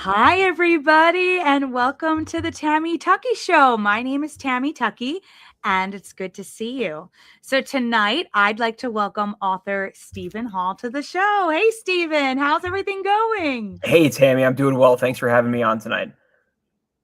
Hi, everybody, and welcome to the Tammy Tuckey Show. My name is Tammy Tuckey, and it's good to see you. So tonight, I'd like to welcome author Stephen Hall to the show. Hey, Stephen, how's everything going? Hey, Tammy, I'm doing well. Thanks for having me on tonight.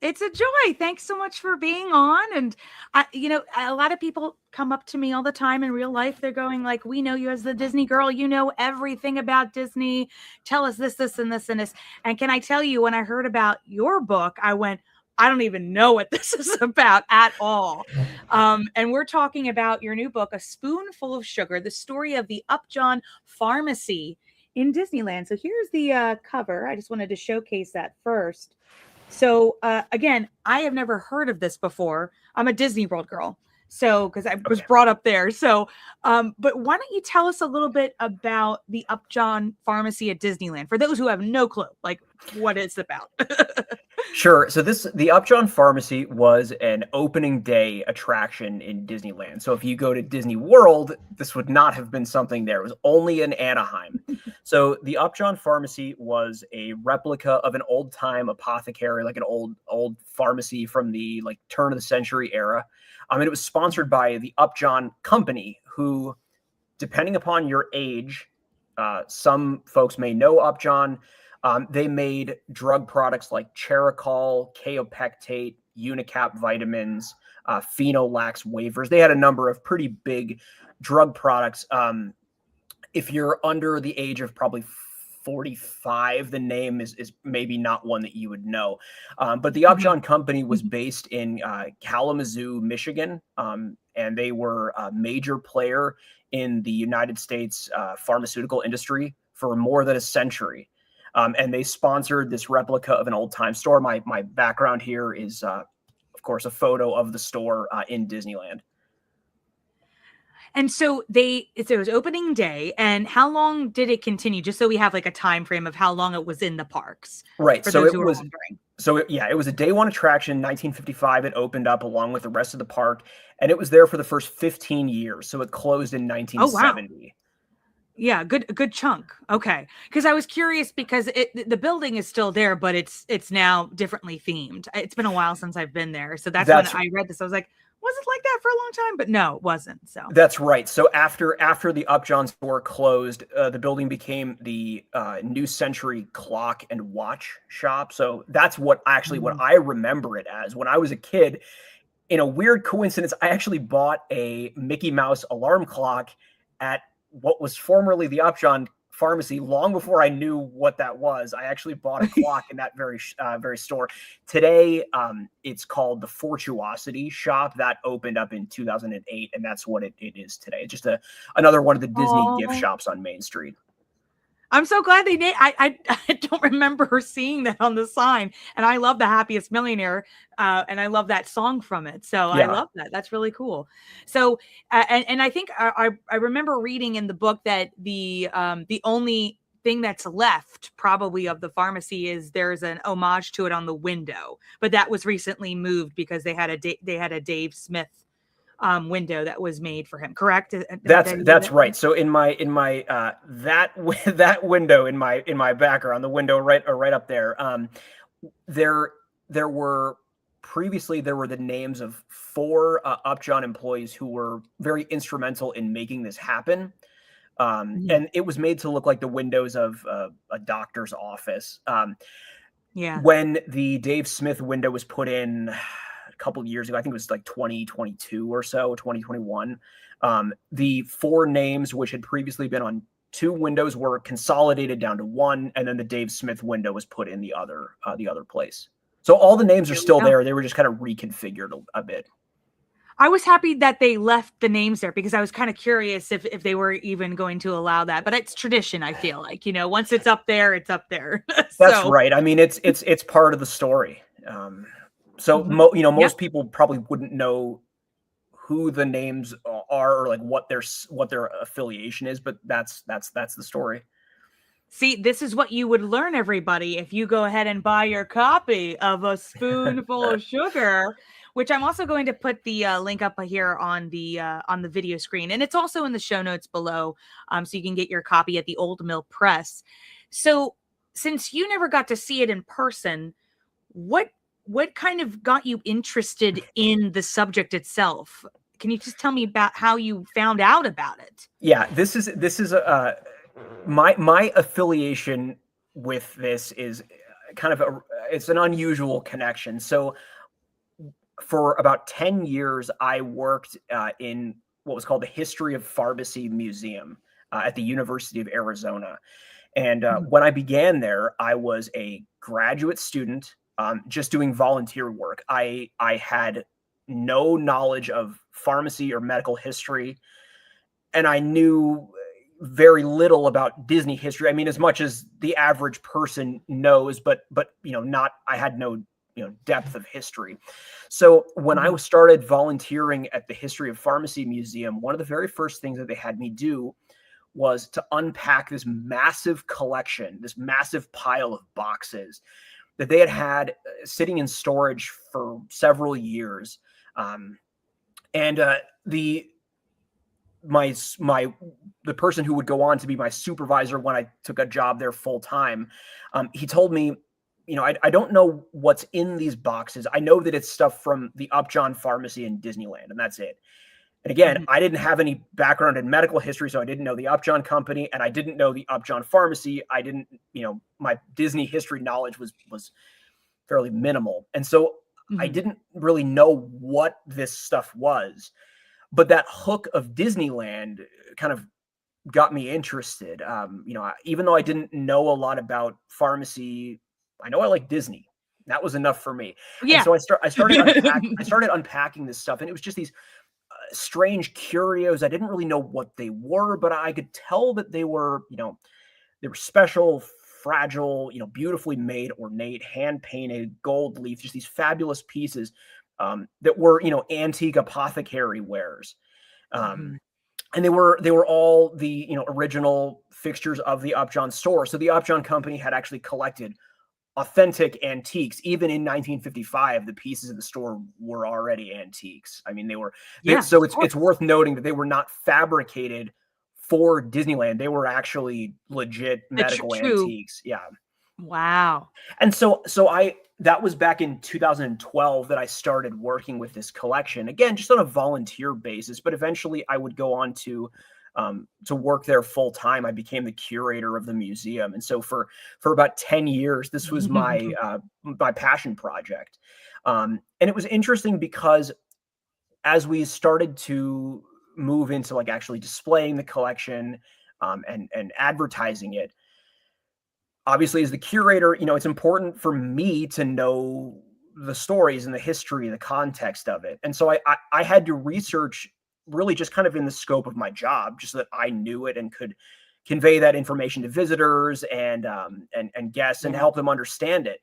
It's a joy. Thanks so much for being on. And a lot of people come up to me all the time in real life. They're going like, "We know you as the Disney girl. You know everything about Disney. Tell us this, this, and this, and this." And can I tell you, when I heard about your book, I went, I don't even know what this is about at all. And we're talking about your new book, A Spoonful of Sugar, the story of the Upjohn pharmacy in Disneyland. So here's the cover. I just wanted to showcase that first. So again, I have never heard of this before. I'm a Disney World girl, so because I was brought up there. So, but why don't you tell us a little bit about the Upjohn pharmacy at Disneyland for those who have no clue, like what it's about? Sure. So the Upjohn Pharmacy was an opening day attraction in Disneyland. So if you go to Disney World, this would not have been something there. It was only in Anaheim. So the Upjohn Pharmacy was a replica of an old time apothecary, like an old pharmacy from the turn of the century era. And it was sponsored by the Upjohn Company, who, depending upon your age, some folks may know Upjohn. They made drug products like Cheracol, kaopectate, Unicap vitamins, Phenolax wafers. They had a number of pretty big drug products. If you're under the age of probably 45, the name is maybe not one that you would know. But the Upjohn Company was based in Kalamazoo, Michigan, and they were a major player in the United States pharmaceutical industry for more than a century. And they sponsored this replica of an old-time store. My background here is, of course, a photo of the store in Disneyland. And so it was opening day. And how long did it continue? Just so we have like a time frame of how long it was in the parks. Right. For those who are wondering. It was a day one attraction. 1955, it opened up along with the rest of the park, and it was there for the first 15 years. So it closed in 1970. Oh, wow. Yeah, good chunk. Okay. Because I was curious because the building is still there, but it's now differently themed. It's been a while since I've been there. So that's when I read this. I was like, was it like that for a long time? But no, it wasn't. So that's right. So after the Upjohn store closed, the building became the New Century Clock and Watch Shop. So that's what I remember it as. When I was a kid, in a weird coincidence, I actually bought a Mickey Mouse alarm clock at what was formerly the Upjohn Pharmacy long before I knew what that was. I actually bought a clock in that very store. Today, it's called the Fortuosity Shop. That opened up in 2008, and that's what it is today. It's just another one of the Disney gift shops on Main Street. I'm so glad they did. I don't remember seeing that on the sign. And I love The Happiest Millionaire. And I love that song from it. So yeah. I love that. That's really cool. So, and I think I remember reading in the book that the only thing that's left probably of the pharmacy is there's an homage to it on the window, but that was recently moved because they had a Dave Smith window that was made for him. Correct? That's right. So in my that window in my background, the window right up there, there were previously the names of 4 Upjohn employees who were very instrumental in making this happen. And it was made to look like the windows of a doctor's office. When the Dave Smith window was put in couple of years ago, I think it was like 2022 or so, 2021. The 4 names, which had previously been on 2 windows, were consolidated down to 1, and then the Dave Smith window was put in the other place. So all the names are still there. They were just kind of reconfigured a bit. I was happy that they left the names there because I was kind of curious if they were even going to allow that. But it's tradition, I feel like, once it's up there, it's up there. That's So, right. I mean, it's part of the story. So mhm. Yep. most people probably wouldn't know who the names are, or like what their affiliation is, but that's the story. See, this is what you would learn, everybody, if you go ahead and buy your copy of A Spoonful of Sugar, which I'm also going to put the link up here on the video screen, and it's also in the show notes below, so you can get your copy at the Old Mill Press. So, since you never got to see it in person, what what kind of got you interested in the subject itself? Can you just tell me about how you found out about it? Yeah, this is my affiliation with this is kind of it's an unusual connection. So for about 10 years, I worked in what was called the History of Pharmacy Museum at the University of Arizona. And Mhm. when I began there, I was a graduate student, just doing volunteer work. I had no knowledge of pharmacy or medical history, and I knew very little about Disney history. I mean, as much as the average person knows, but not. I had no depth of history. So when I Mhm. started volunteering at the History of Pharmacy Museum, one of the very first things that they had me do was to unpack this massive collection, this massive pile of boxes that they had sitting in storage for several years. Um, and the my the person who would go on to be my supervisor when I took a job there full time, he told me, I don't know what's in these boxes. I know that it's stuff from the Upjohn pharmacy in Disneyland, and that's it. And again, Mhm. I didn't have any background in medical history, so I didn't know the Upjohn company, and I didn't know the Upjohn pharmacy. I didn't, my Disney history knowledge was fairly minimal, and so I Mhm. didn't really know what this stuff was. But that hook of Disneyland kind of got me interested. Even though I didn't know a lot about pharmacy, I know I like Disney. That was enough for me. And Yeah. so I started unpacking this stuff, and it was just these strange curios. I didn't really know what they were, but I could tell that they were special, fragile, beautifully made, ornate, hand painted, gold leaf, just these fabulous pieces that were, antique apothecary wares. Um, Mhm. and they were all the original fixtures of the Upjohn store. So the Upjohn company had actually collected authentic antiques. Even in 1955, the pieces in the store were already antiques. I mean, Yeah, so of it's course. worth noting that they were not fabricated for Disneyland. They were actually legit The medical true. antiques. Yeah. Wow. And so I that was back in 2012 that I started working with this collection. Again, just on a volunteer basis, but eventually I would go on to work there full time. I became the curator of the museum, and so for about 10 years, this was my passion project. And it was interesting because as we started to move into like actually displaying the collection, and advertising it, obviously as the curator, it's important for me to know the stories and the history, the context of it. And so I had to research really just kind of in the scope of my job, just so that I knew it and could convey that information to visitors and guests and Yeah. help them understand it.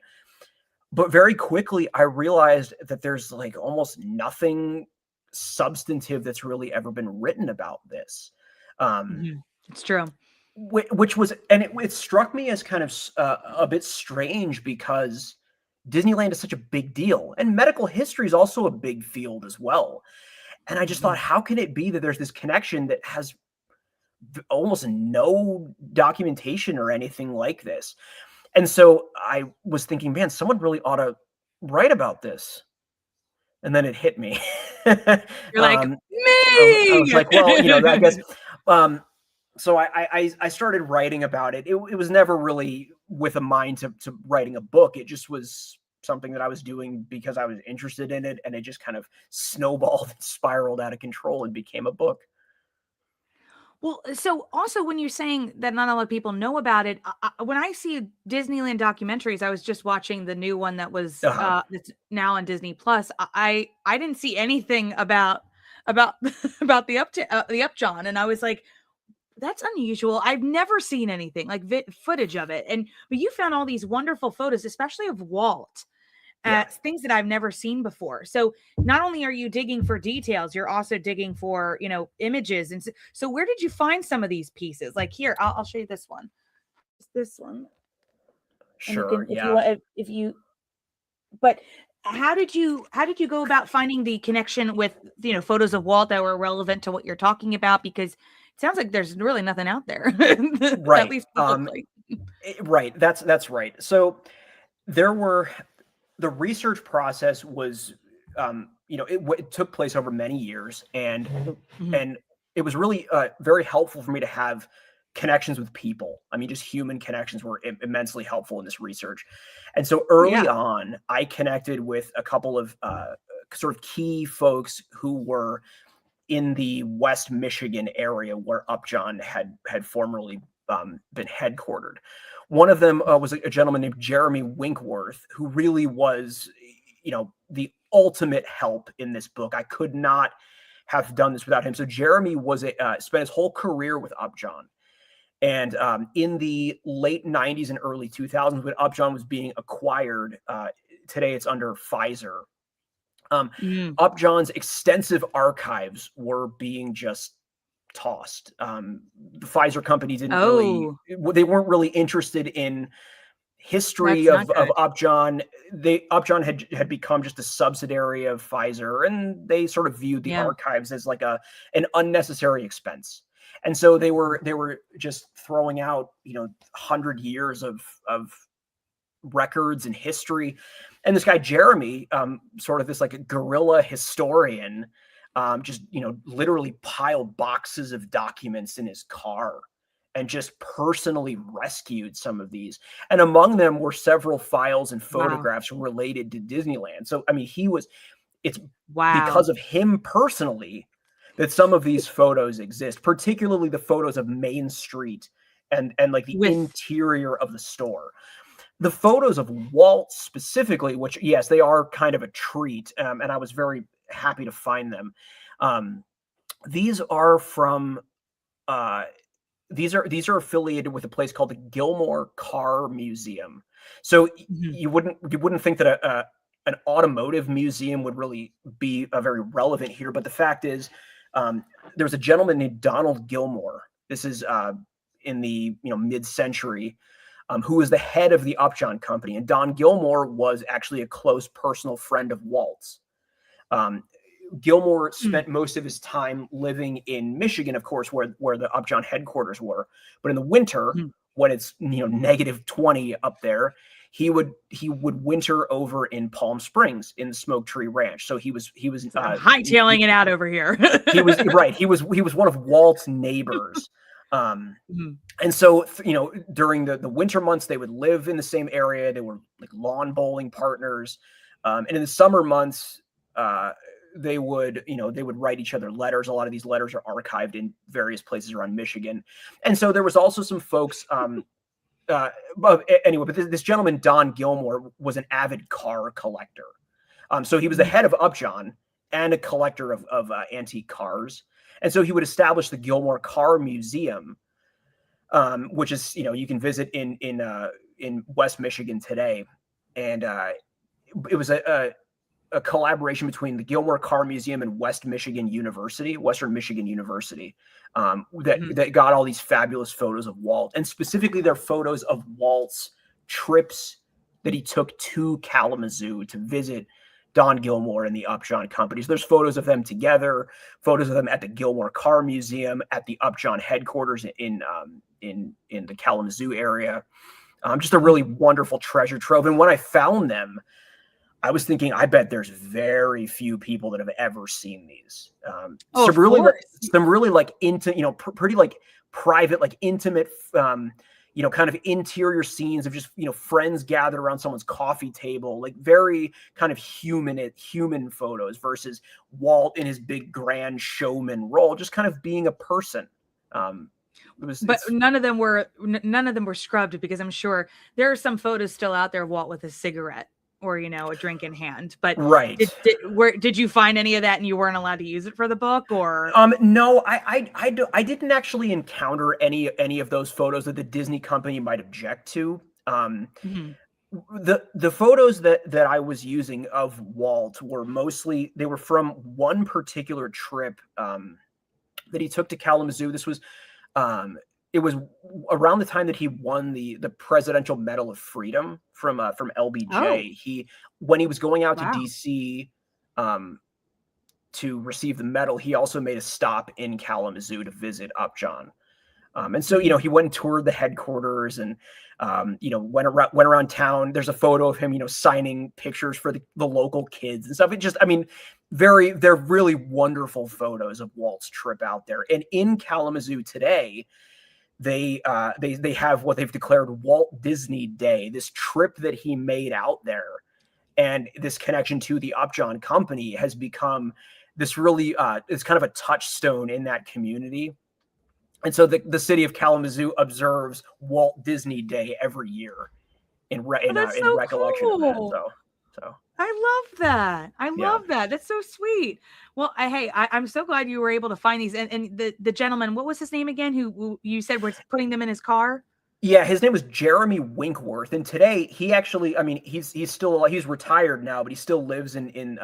But very quickly I realized that there's like almost nothing substantive that's really ever been written about this. Um, Mhm. It's true. which was, and it struck me as kind of a bit strange because Disneyland is such a big deal, and medical history is also a big field as well. And I just thought, Mhm. how can it be that there's this connection that has almost no documentation or anything like this? And so I was thinking, man, someone really ought to write about this. And then it hit me. You're like, I was "Me!" like, well, I guess. Um, so I started writing about it. It was never really with a mind to writing a book. It just was something that I was doing because I was interested in it, and it just kind of snowballed and spiraled out of control and became a book. Well, so also when you're saying that not a lot of people know about it, when I see Disneyland documentaries, I was just watching the new one that was Uh-huh. that's now on Disney Plus. I didn't see anything about about the Upjohn, and I was like, that's unusual. I've never seen anything like footage of it, and but you found all these wonderful photos, especially of Walt, Yeah. things that I've never seen before. So not only are you digging for details, you're also digging for, images. And so where did you find some of these pieces? Like here, I'll show you this one. It's this one. And you Sure. can, if you Yeah. want, if you, but how did you go about finding the connection with, photos of Walt that were relevant to what you're talking about? Because it sounds like there's really nothing out there, at Right. least publicly. Right. That's right. So there were the research process was, it took place over many years, and Mhm. and it was really very helpful for me to have connections with people. I mean, just human connections were immensely helpful in this research. And so early Yeah. on, I connected with a couple of sort of key folks who were in the West Michigan area where Upjohn had formerly been headquartered. One of them was a gentleman named Jeremy Winkworth, who really was, the ultimate help in this book. I could not have done this without him. So Jeremy spent his whole career with Upjohn, and in the late '90s and early 2000s, when Upjohn was being acquired, today it's under Pfizer. Um, Mm. Upjohn's extensive archives were being just tossed. The Pfizer company didn't really, Oh, they weren't really interested in history that's not of good. Upjohn. Upjohn had become just a subsidiary of Pfizer, and they sort of viewed the Yeah. archives as like an unnecessary expense. And so they were just throwing out 100 years of records and history. And this guy Jeremy, sort of this like a guerrilla historian, just literally piled boxes of documents in his car and just personally rescued some of these. And among them were several files and Wow. photographs related to Disneyland. So I mean, it's Wow. because of him personally that some of these photos exist, particularly the photos of Main Street and like the With interior of the store. The photos of Walt specifically, which yes, they are kind of a treat, and I was very happy to find them. Um, these are from uh, these are affiliated with a place called the Gilmore Car Museum. So Mhm. you wouldn't think that an automotive museum would really be very relevant here, but the fact is, um, there was a gentleman named Donald Gilmore. This is in the mid-century, who was the head of the Upjohn Company, and Don Gilmore was actually a close personal friend of Walt's. Um, Gilmore Mm. spent most of his time living in Michigan, of course, where the Upjohn headquarters were. But in the winter, Mhm. when it's -20 up there, he would winter over in Palm Springs in the Smoke Tree Ranch. So he was So I'm hightailing it out over here. he was right. He was one of Walt's neighbors. Um, Mhm. and so, during the winter months, they would live in the same area. They were like lawn bowling partners. And in the summer months, uh, they would write each other letters. A lot of these letters are archived in various places around Michigan. And so there was also some folks. But anyway, but this gentleman Don Gilmore was an avid car collector. So he was the Mhm. head of Upjohn and a collector of antique cars. And so he would establish the Gilmore Car Museum, which is you can visit in West Michigan today. And it was a collaboration between the Gilmore Car Museum and Western Michigan University, that Mhm. that got all these fabulous photos of Walt, and specifically their photos of Walt's trips that he took to Kalamazoo to visit Don Gilmore and the Upjohn companies. There's photos of them together, photos of them at the Gilmore Car Museum, at the Upjohn headquarters in the Kalamazoo area. Just a really Mhm. wonderful treasure trove. And when I found them, I was thinking, I bet there's very few people that have ever seen these. Oh, of course. Some really like pretty like private, like intimate, kind of interior scenes of just friends gathered around someone's coffee table, like very kind of human photos versus Walt in his big grand showman role, just kind of being a person. But none of them were scrubbed, because I'm sure there are some photos still out there of Walt with a cigarette or, a drink in hand. But right. did you find any of that and you weren't allowed to use it for the book, or? No, I didn't actually encounter any of those photos that the Disney company might object to. Mhm. The photos that I was using of Walt were mostly, they were from one particular trip that he took to Kalamazoo. This was it was around the time that he won the Presidential Medal of Freedom from Oh, LBJ. When he was going out to wow. DC to receive the medal, he also made a stop in Kalamazoo to visit Upjohn. And so, Mhm. he went and toured the headquarters and, went around town. There's a photo of him, signing pictures for the local kids and stuff. It just, I mean, they're really wonderful photos of Walt's trip out there. And in Kalamazoo today, they have what they've declared Walt Disney Day, this trip that he made out there. And this connection to the Upjohn company has become this really, it's kind of a touchstone in that community. And so the city of Kalamazoo observes Walt Disney Day every year Oh, that's in so recollection of that. cool. So I love that. I yeah. love that. That's so sweet. Well, I'm so glad you were able to find these. And the gentleman, what was his name again? Who you said was putting them in his car? Yeah, his name was Jeremy Winkworth, and today he actually, I mean, he's retired now, but he still lives in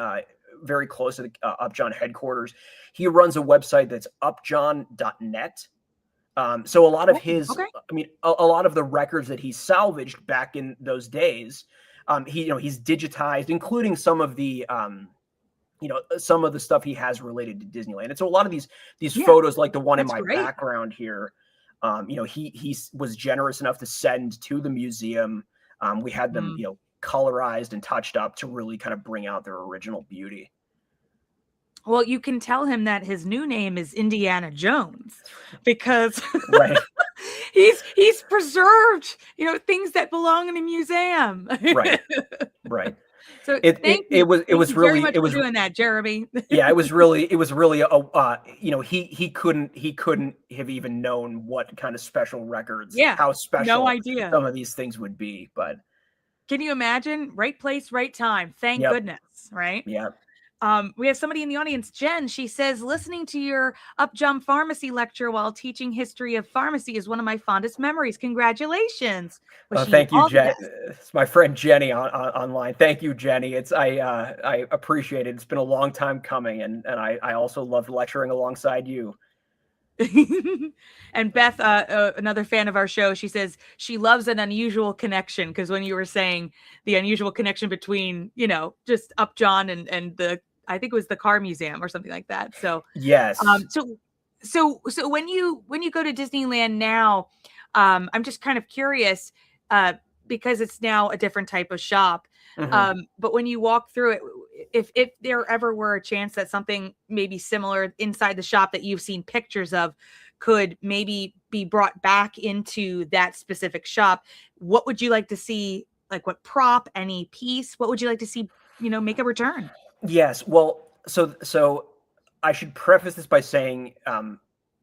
very close to the Upjohn headquarters. He runs a website that's upjohn.net. So a lot of Oh, his, okay. I mean, a lot of the records that he salvaged back in those days, he's digitized, including some of the, some of the stuff he has related to Disneyland. And so a lot of these Yeah, photos, like the one in that's my great. background here, he was generous enough to send to the museum. We had them, Mm. colorized and touched up to really kind of bring out their original beauty. Well, you can tell him that his new name is Indiana Jones, because Right. he's preserved, things that belong in a museum. Right. Right. So It thank it it you. was it Thank was you very really much it for was doing that, Jeremy. yeah, it was really a he couldn't have even known what kind of special records, Yeah, how no special idea. some of these things would be. But Can you imagine? Right place, right time. Thank yep, goodness, right? yep. We have somebody in the audience, Jen. She says, listening to your Upjohn pharmacy lecture while teaching history of pharmacy is one of my fondest memories. Congratulations. Wishing you Thank you, all the Jen. best. It's my friend Jenny online. Thank you, Jenny. I appreciate it. It's been a long time coming, and I also loved lecturing alongside you. And Beth, another fan of our show, she says she loves an unusual connection, because when you were saying the unusual connection between, just Upjohn and I think it was the car museum or something like that. So, Yes. so when you go to Disneyland now, I'm just kind of curious, because it's now a different type of shop. Hmm. But when you walk through it, if there ever were a chance that something maybe similar inside the shop that you've seen pictures of could maybe be brought back into that specific shop, what would you like to see? Like, what prop, any piece? What would you like to see? Make a return? Yes. Well, so I should preface this by saying, I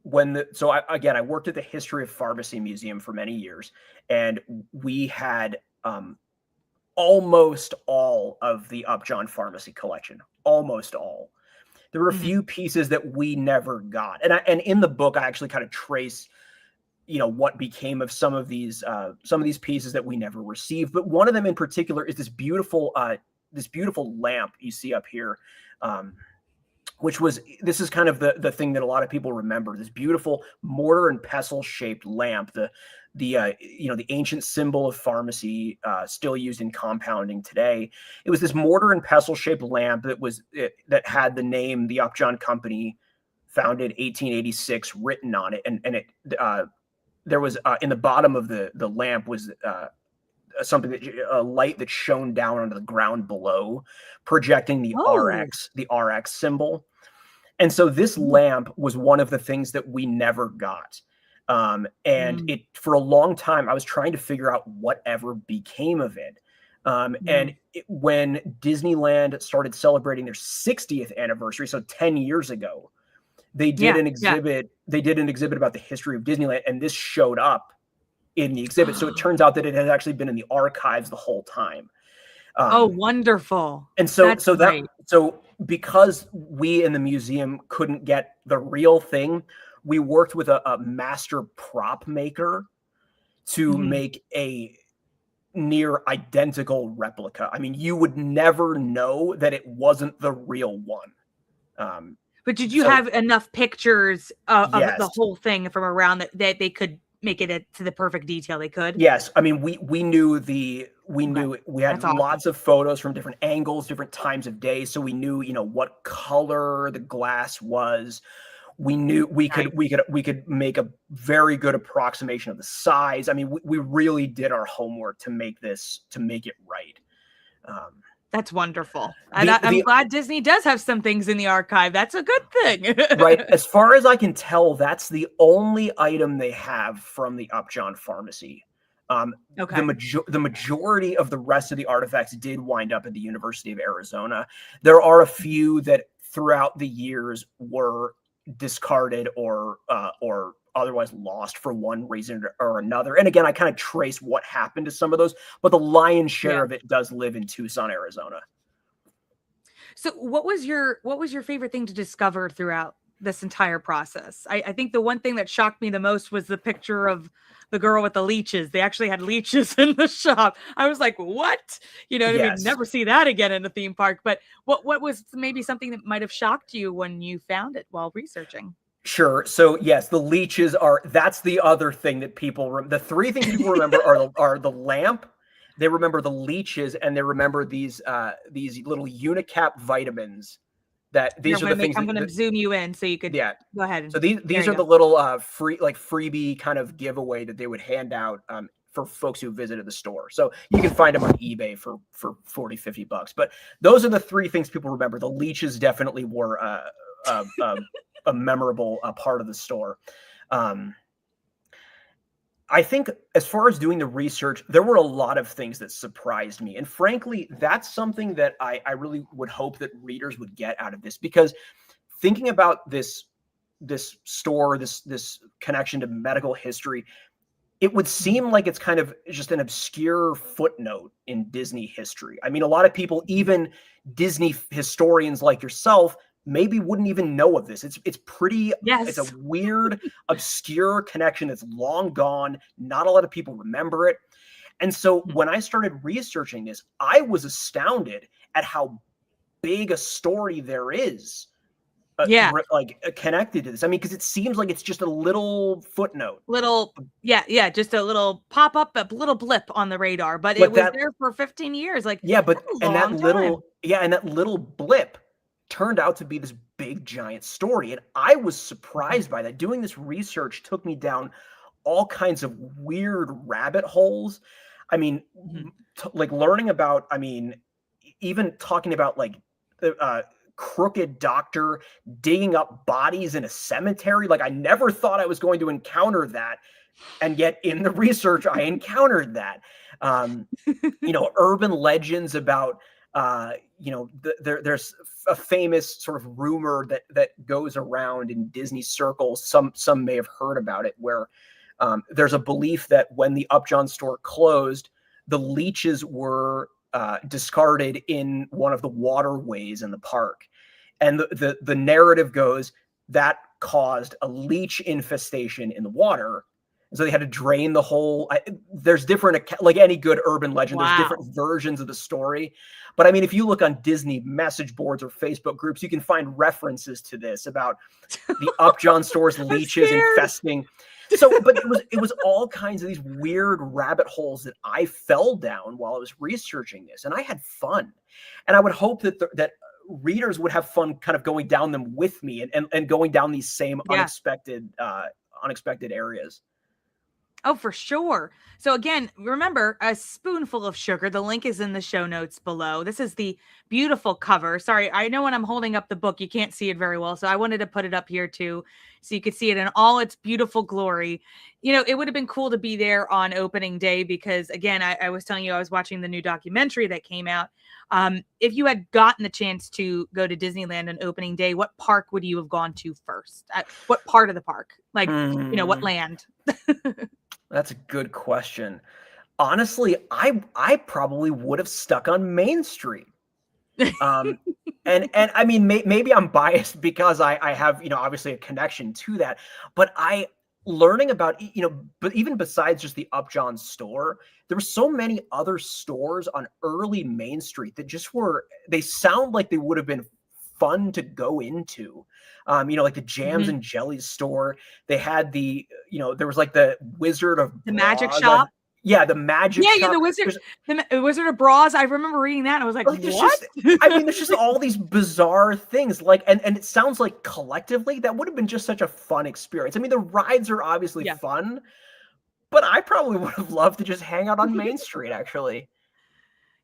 worked at the History of Pharmacy Museum for many years, and we had almost all of the Upjohn Pharmacy collection, almost all. There were a Mhm. few pieces that we never got, and in the book I actually kind of trace, what became of some of these pieces that we never received. But one of them in particular is this beautiful lamp you see up here. This is kind of the thing that a lot of people remember, this beautiful mortar and pestle shaped lamp, the ancient symbol of pharmacy, still used in compounding today. It was this mortar and pestle shaped lamp that had the name, the Upjohn Company, founded 1886, written on it. And it there was, in the bottom of the lamp was a light that shone down onto the ground below, projecting Oh. the RX symbol. And so this lamp was one of the things that we never got. And Mm, it, for a long time, I was trying to figure out whatever became of it. mm, When Disneyland started celebrating their 60th anniversary, so 10 years ago, They did Yeah. an Yeah. exhibit. They did an exhibit about the history of Disneyland, and this showed up in the exhibit. So it turns out that it had actually been in the archives the whole time. Oh, Um, wonderful. and so That's so that great. so because we in the museum couldn't get the real thing, we worked with a master prop maker to Mhm. make a near identical replica. I mean, you would never know that it wasn't the real one. Um, But did you so have enough pictures of yes, the whole thing from around that they could make it to the perfect detail they could? yes. I mean, we Okay. knew we had That's awesome. lots of photos from different angles, different times of day, so we knew what color the glass was. We knew Nice. we could make a very good approximation of the size. I mean, we really did our homework to make it right. Um, That's wonderful. And I'm the glad Disney does have some things in the archive. That's a good Right, thing. as far as I can tell, that's the only item they have from the Upjohn pharmacy. Um, Okay. the majority of the rest of the artifacts did wind up at the University of Arizona. There are a few that throughout the years were discarded or otherwise lost for one reason or another. And again, I kind of trace what happened to some of those, but the lion's Yeah. share of it does live in Tucson, Arizona. So what was your favorite thing to discover throughout this entire process? I think the one thing that shocked me the most was the picture of the girl with the leeches. They actually had leeches in the shop. I was like, what? You know what I mean? Yes. Never see that again in a theme park. But what was maybe something that might have shocked you when you found it while researching? Sure. So yes, the leeches are that's the other thing that the three things people remember are the lamp, they remember the leeches, and they remember these little unicap vitamins that Here, these are the things I'm that, gonna zoom you in so you could yeah. go ahead So and there these you are go. the little freebie kind of giveaway that they would hand out for folks who visited the store. So you can find them on eBay for 40-50 bucks. But those are the three things people remember. The leeches definitely were uh, uh, a memorable part of the store. Um, I think as far as doing the research, there were a lot of things that surprised me. And frankly, that's something that I really would hope that readers would get out of this, because thinking about this store, this connection to medical history, it would Mhm, seem like it's kind of just an obscure footnote in Disney history. I mean, a lot of people, mhm. even Disney historians like yourself, maybe wouldn't even know of this. It's a Yes. weird, obscure connection that's long gone. Not a lot of people remember it. And so Mhm. when I started researching this, I was astounded at how big a story there is Yeah. connected to this. I mean, because it seems like it's just a little footnote. Little yeah, yeah, just a little pop up, a little blip on the radar, but it But was that there for 15 years, like, Yeah, that's but a long time. and that little blip turned out to be this big giant story, and I was Mhm, surprised by that. Doing this research took me down all kinds of weird rabbit holes. I mean, mhm. like learning about, I mean, even talking about like the crooked doctor digging up bodies in a cemetery. Like I never thought I was going to encounter that, and yet in the research I encountered that. Um, urban legends about there's a famous sort of rumor that goes around in Disney circles. Some may have heard about it, where there's a belief that when the Upjohn store closed, the leeches were discarded in one of the waterways in the park, and the narrative goes that caused a leech infestation in the water. So they had to drain the whole. There's different, like any good urban legend, there's different Wow. versions of the story. But I mean, if you look on Disney message boards or Facebook groups, you can find references to this about the Upjohn store's I'm leeches scared. infesting. So, but it was all kinds of these weird rabbit holes that I fell down while I was researching this, and I had fun. And I would hope that readers would have fun kind of going down them with me, and going down these same Yeah. unexpected areas. Oh, for sure. So again, remember a spoonful of sugar. The link is in the show notes below. This is the beautiful cover. Sorry, I know when I'm holding up the book, you can't see it very well. So I wanted to put it up here too. so you could see it in all its beautiful glory. You know, it would have been cool to be there on opening day because, again, I was telling you I was watching the new documentary that came out. If you had gotten the chance to go to Disneyland on opening day, what park would you have gone to first? What part of the park? Like, you know, what land? That's a good question. Honestly, I probably would have stuck on Main Street. And I mean, maybe I'm biased because I have, you know, obviously a connection to that, but learning about, you know, but even besides just the Upjohn store, there were so many other stores on early Main Street that just they sound like they would have been fun to go into. You know, like the Jams and Jellies store. They had you know, there was like the Wizard of The Magic Bras. Shop. Yeah, the Magic Yeah, Shop. The Wizard of Bras. I remember reading that. And I was like what? I mean, there's just all these bizarre things. Like, and it sounds like collectively that would have been just such a fun experience. I mean, the rides are obviously fun, but I probably would have loved to just hang out on Main Street, actually.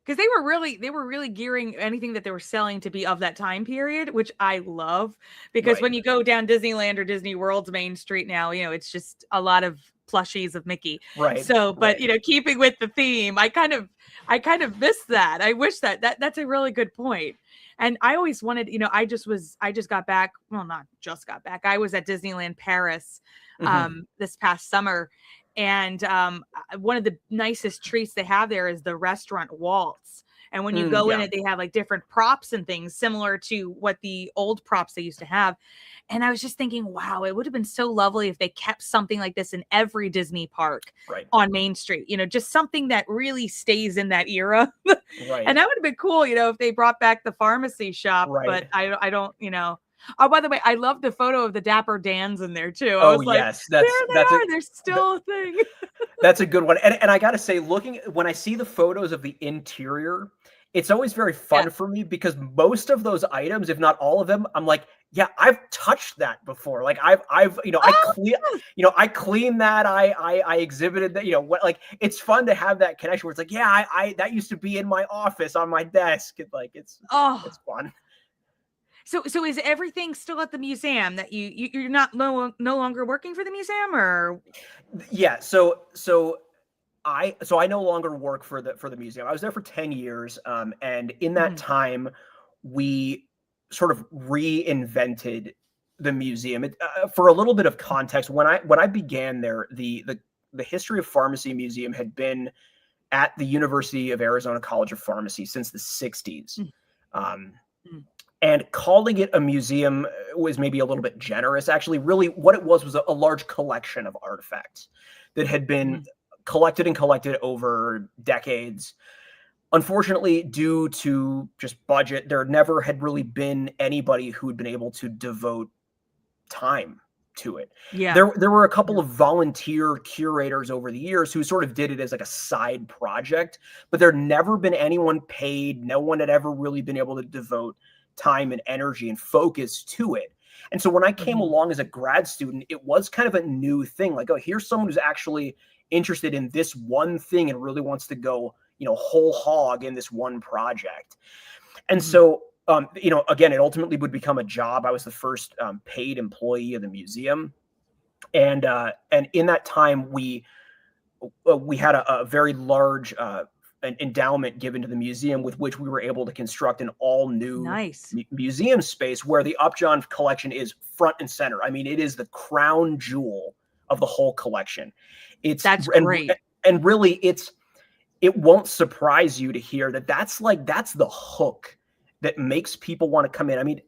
Because they were really gearing anything that they were selling to be of that time period, which I love. Because when you go down Disneyland or Disney World's Main Street now, you know, it's just a lot of plushies of Mickey. Right. So, but you know, keeping with the theme, I kind of miss that. I wish that's a really good point. And I always wanted, you know, I just got back. Well, not just got back. I was at Disneyland Paris this past summer. And one of the nicest treats they have there is the restaurant Waltz. And when you go in it, they have like different props and things similar to what the old props they used to have. And I was just thinking, wow, it would have been so lovely if they kept something like this in every Disney park on Main Street, you know, just something that really stays in that era. And that would have been cool, you know, if they brought back the pharmacy shop, but I don't, you know. Oh, by the way, I love the photo of the Dapper Dans in there too. I was like, yes, there they are. They're still a thing. That's a good one. And I got to say, when I see the photos of the interior, it's always very fun for me because most of those items, if not all of them, I'm like, yeah, I've touched that before. Like I've, you know, I cleaned that. I exhibited that, you know, like it's fun to have that connection where it's like, yeah, I that used to be in my office on my desk. It's fun. So is everything still at the museum that you're not no longer working for the museum or? Yeah. So I no longer work for the museum. I was there for 10 years. And in that time, we sort of reinvented the museum. For a little bit of context, when I began there, the History of Pharmacy Museum had been at the University of Arizona College of Pharmacy since the 60s. And calling it a museum was maybe a little bit generous. Actually, really what it was a large collection of artifacts that had been collected over decades. Unfortunately, due to just budget, there never had really been anybody who had been able to devote time to it. Yeah. There were a couple of volunteer curators over the years who sort of did it as like a side project, but there never been anyone paid. No one had ever really been able to devote time and energy and focus to it. And so when I came along as a grad student, it was kind of a new thing. Like, oh, here's someone who's actually interested in this one thing and really wants to go, you know, whole hog in this one project. And so, you know, again, it ultimately would become a job. I was the first paid employee of the museum. And in that time, we had a very large an endowment given to the museum with which we were able to construct an all new museum space where the Upjohn collection is front and center. I mean, it is the crown jewel of the whole collection. That's great. And really it won't surprise you to hear that's the hook that makes people want to come in. I mean,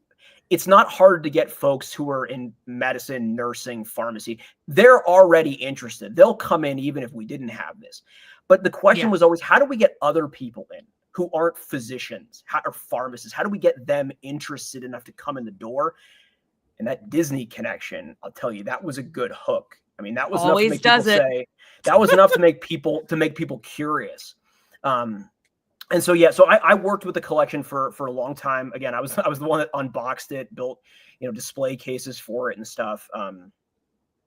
it's not hard to get folks who are in medicine, nursing, pharmacy. They're already interested. They'll come in even if we didn't have this. But the question was always, how do we get other people in who aren't physicians or pharmacists? How do we get them interested enough to come in the door? And that Disney connection, I'll tell you, that was a good hook. I mean, that was enough to make people say, that was enough to make people curious. And so, yeah, so I worked with the collection for a long time. Again, I was the one that unboxed it, built, you know, display cases for it and stuff.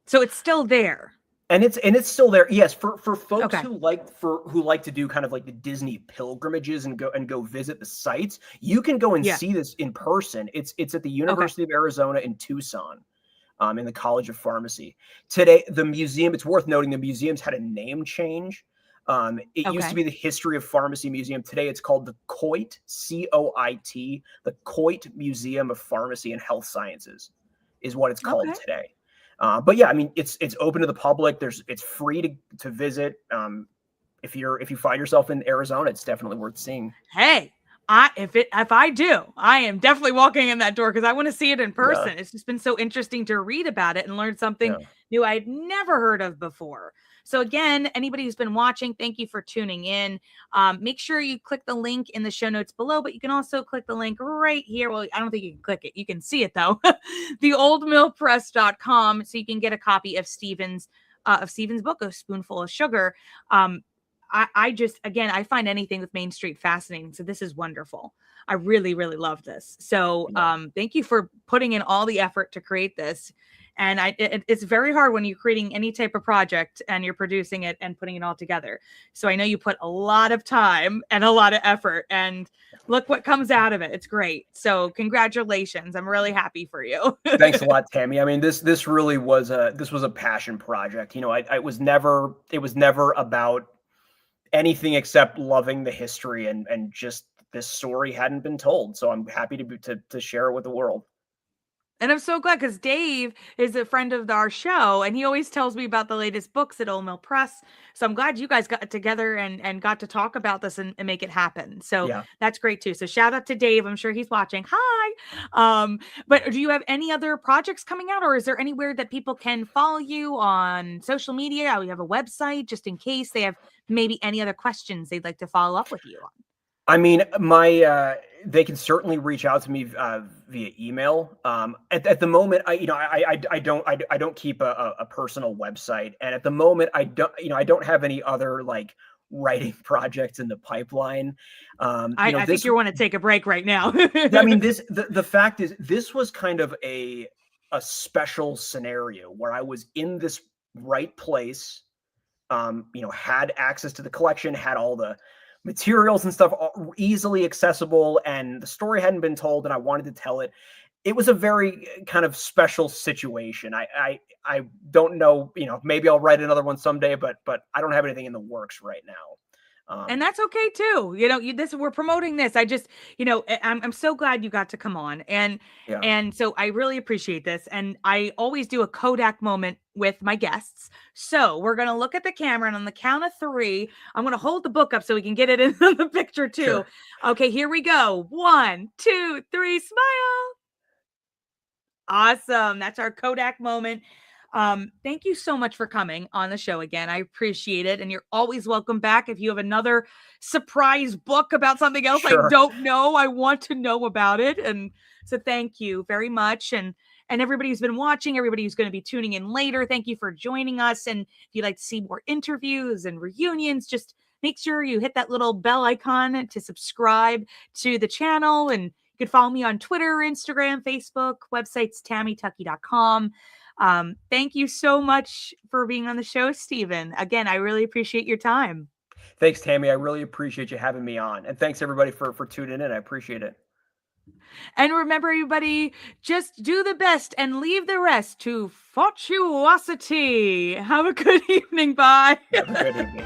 So it's still there. And it's still there. Yes, for folks who like to do kind of like the Disney pilgrimages and go visit the sites, you can go and see this in person. It's at the University of Arizona in Tucson. in the College of Pharmacy. Today, the museum, it's worth noting the museum's had a name change. It used to Okay. be the History of Pharmacy Museum. Today, it's called the Coit, C-O-I-T, the Coit Museum of Pharmacy and Health Sciences is what it's called Okay. today. But yeah, I mean, it's open to the public. It's free to visit. If you find yourself in Arizona, it's definitely worth seeing. Hey, if I do, I am definitely walking in that door because I want to see it in Yeah, person. It's just been so interesting to read about it and learn something yeah. new I'd never heard of before. So again, anybody who's been watching, thank you for tuning in. Make sure you click the link in the show notes below, but you can also click the link right here. Well, I don't think you can click it. You can see it though. theoldmillpress.com, so you can get a copy of Stephen's book, A Spoonful of Sugar. I just, again, I find anything with Main Street fascinating. So this is wonderful. I really, really love this. So Yeah. thank you for putting in all the effort to create this. And it's very hard when you're creating any type of project and you're producing it and putting it all together. So I know you put a lot of time and a lot of effort, and look what comes out of it. It's great. So congratulations. I'm really happy for you. Thanks a lot, Tammy. I mean, this really was a passion project. You know, it was never about anything except loving the history, and just this story hadn't been told. So I'm happy to share it with the world. And I'm so glad because Dave is a friend of our show and he always tells me about the latest books at Old Mill Press. So I'm glad you guys got together and got to talk about this and make it happen. So Yeah. that's great too. So shout out to Dave. I'm sure he's watching. Hi. But do you have any other projects coming out, or is there anywhere that people can follow you on social media? Or you have a website just in case they have maybe any other questions they'd like to follow up with you on? I mean, they can certainly reach out to me via email. At the moment, I don't keep a personal website, and at the moment, I don't have any other like writing projects in the pipeline. I think This you want to take a break right now. I mean, the fact is, this was kind of a special scenario where I was in this right place, had access to the collection, had all the materials and stuff easily accessible, and the story hadn't been told, and I wanted to tell it. It was a very kind of special situation. I don't know, maybe I'll write another one someday, but I don't have anything in the works right now. And that's okay too. We're promoting this. I just, I'm so glad you got to come on. Yeah, And so I really appreciate this. And I always do a Kodak moment with my guests. So we're gonna look at the camera, and on the count of three, I'm gonna hold the book up so we can get it in the picture too. sure. Okay, here we go. 1, 2, 3, smile. Awesome. That's our Kodak moment. Thank you so much for coming on the show again. I appreciate it. And you're always welcome back. If you have another surprise book about something else I Sure. don't know, I want to know about it. And so thank you very much. And everybody who's been watching, everybody who's going to be tuning in later, thank you for joining us. And if you'd like to see more interviews and reunions, just make sure you hit that little bell icon to subscribe to the channel. And you can follow me on Twitter, Instagram, Facebook, websites, tammytuckey.com. Thank you so much for being on the show, Stephen. Again, I really appreciate your time. Thanks, Tammy. I really appreciate you having me on, and thanks everybody for tuning in. I appreciate it. And remember, everybody, just do the best and leave the rest to fortuosity. Have a good evening. Bye. Have a good evening.